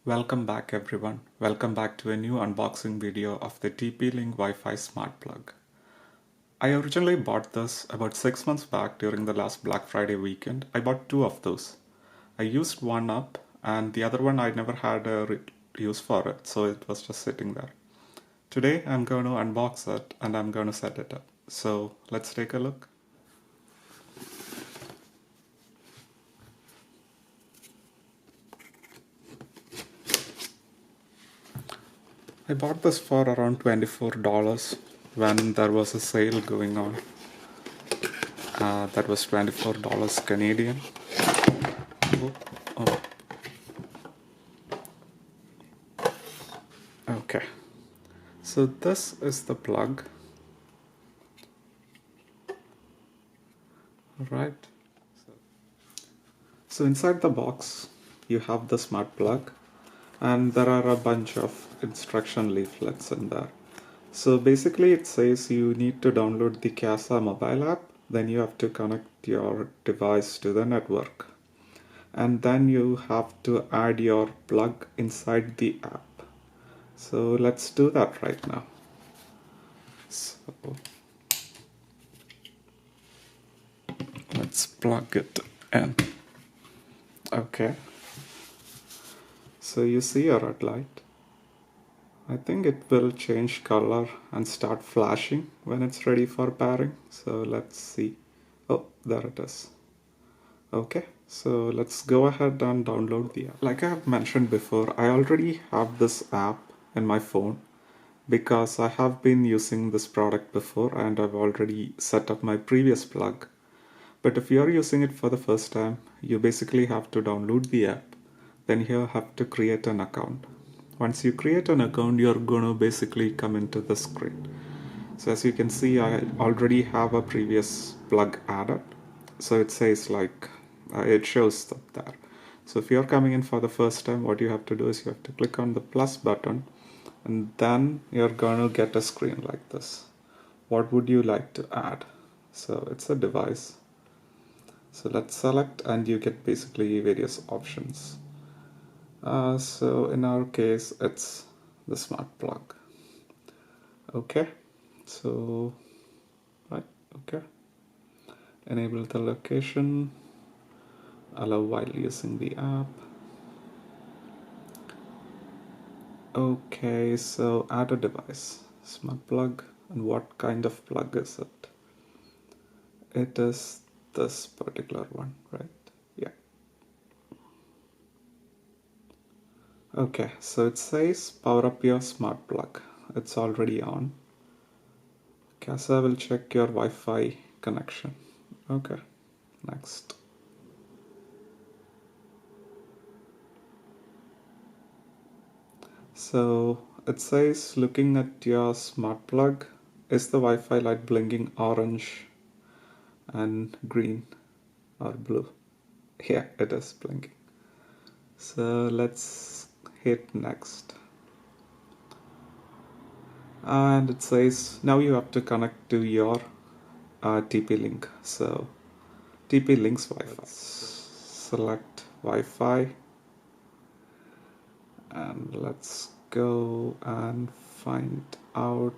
Welcome back everyone. Welcome back to a new unboxing video of the TPLink Wi-Fi smart plug. I originally bought this about 6 months back during the last Black Friday weekend. I bought two of those. I used one up and the other one I never had a use for it, so it was just sitting there. Today I'm going to unbox it and I'm going to set it up. So let's take a look. I bought this for around $24 when there was a sale going on. That was $24 Canadian. Oh. Okay, so this is the plug. Right. So inside the box you have the smart plug and there are a bunch of instruction leaflets in there. So basically it says you need to download the Kasa mobile app, then you have to connect your device to the network, and then you have to add your plug inside the app. So let's do that right now. So let's plug it in. Okay, so you see a red light. I think it will change color and start flashing when it's ready for pairing. So let's see. Oh, there it is. Okay, so let's go ahead and download the app. Like I have mentioned before, I already have this app in my phone because I have been using this product before and I've already set up my previous plug. But if you're using it for the first time, you basically have to download the app. Then you have to create an account. Once you create an account, you're going to basically come into the screen. So as you can see, I already have a previous plug added. So it says like, it shows up there. So if you're coming in for the first time, what you have to do is you have to click on the plus button and then you're going to get a screen like this. What would you like to add? So it's a device. So let's select and you get basically various options. So in our case, it's the smart plug. Okay, so right, okay. Enable the location, allow while using the app. Okay, so add a device, smart plug, and what kind of plug is it? It is this particular one, right? Yeah. Okay, so it says power up your smart plug. It's already on. Kasa will check your Wi-Fi connection. Okay, next. So it says looking at your smart plug, is the Wi-Fi light blinking orange and green or blue? Yeah, it is blinking. So let's hit next. And it says now you have to connect to your TP-Link. So TP-Link's Wi-Fi. Select Wi-Fi and let's go and find out.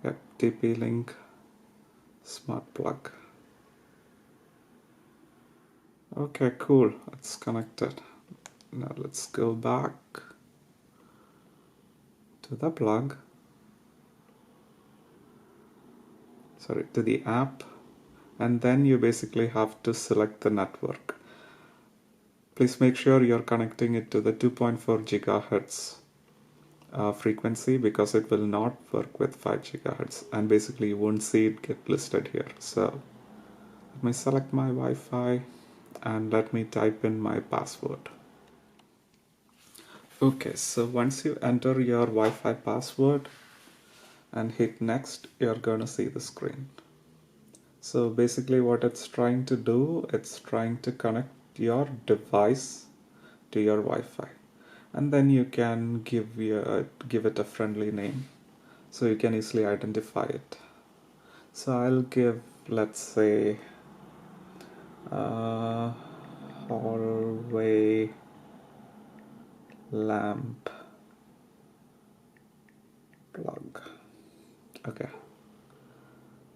Yep, TP-Link smart plug. Okay, cool, it's connected. Now let's go back to the plug, sorry, to the app, and then you basically have to select the network. Please make sure you're connecting it to the 2.4 gigahertz frequency because it will not work with 5 gigahertz and basically you won't see it get listed here. So let me select my Wi-Fi and let me type in my password. Okay, so once you enter your Wi-Fi password and hit next, you're gonna see the screen. So basically what it's trying to do, it's trying to connect your device to your Wi-Fi, and then you can give it a friendly name so you can easily identify it. So I'll give, let's say, hallway lamp plug. Okay,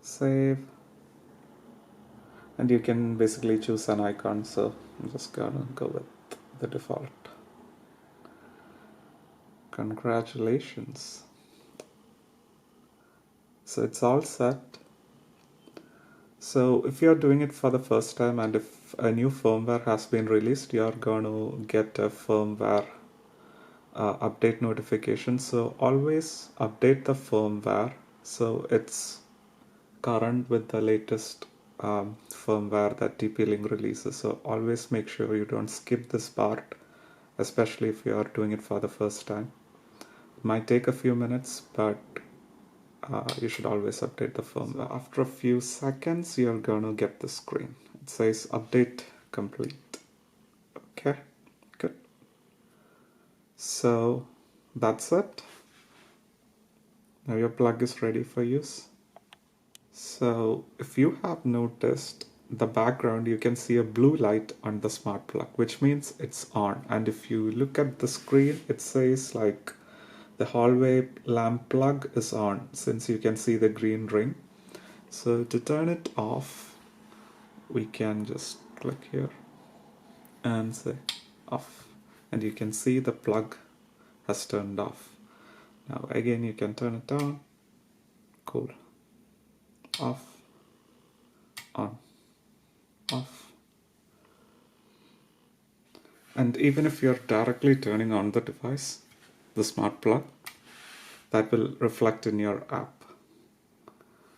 save, and you can basically choose an icon, so I'm just gonna go with the default. Congratulations, so it's all set. So if you're doing it for the first time and if a new firmware has been released, you're going to get a firmware update notification. So always update the firmware so it's current with the latest firmware that TPLink releases. So always make sure you don't skip this part, especially if you are doing it for the first time. It might take a few minutes, but you should always update the firmware. So after a few seconds, you're gonna get the screen. It says update complete. Okay, good. So that's it. Now your plug is ready for use. So if you have noticed the background, you can see a blue light on the smart plug, which means it's on. And if you look at the screen, it says like the hallway lamp plug is on, since you can see the green ring. So to turn it off, we can just click here and say off, and you can see the plug has turned off. Now again you can turn it on. Cool. Off, on, off. And even if you're directly turning on the device, the smart plug, that will reflect in your app.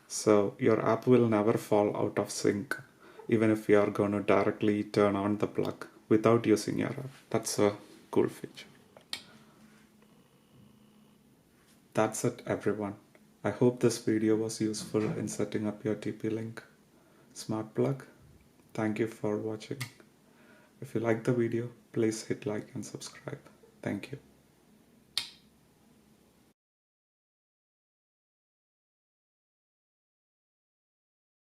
So your app will never fall out of sync, even if you are going to directly turn on the plug without using your app. That's a cool feature. That's it, everyone. I hope this video was useful in setting up your TP-Link smart plug. Thank you for watching. If you like the video, please hit like and subscribe. Thank you.